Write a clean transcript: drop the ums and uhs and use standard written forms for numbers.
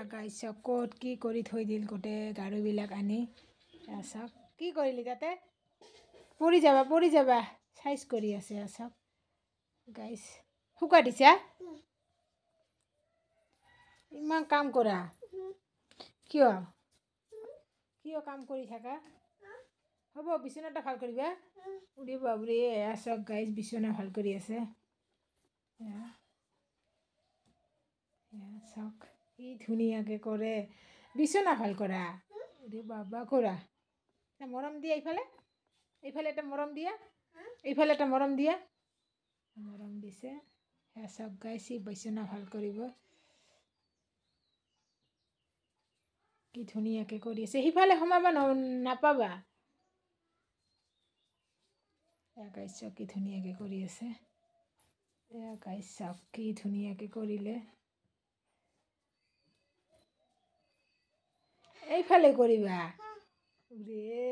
গাইছ ক'ত কি কৰি থৈ দিল গোটেই গাৰুবিলাক আনি চাওক কি কৰিলি তাতে পৰি যাবা চাইজ কৰি আছে চাওক গাইছ শুকাই দিছা ইমান কাম কৰা কিয় কিয় কাম কৰি থাকা হ'ব বিচনাটা ভাল কৰিবা উৰি বাবৰি চাওক গাইছ বিচনা ভাল কৰি আছে চাওক কি ধুনীয়াকৈ কৰে বিচনা ভাল কৰা উৰি বাবা কৰা মৰম দিয়া এইফালে এটা মৰম দিয়া এইফালে এটা মৰম দিয়া মৰম দিছে চাওক গাইছ বিচনা ভাল কৰিব কি ধুনীয়াকৈ কৰি আছে সিফালে সোমাব নাপাবা গাইছ চাওক কি ধুনীয়াকৈ কৰি আছে গাইছ চাওক কি ধুনীয়াকৈ কৰিলে এইফালে কৰিবা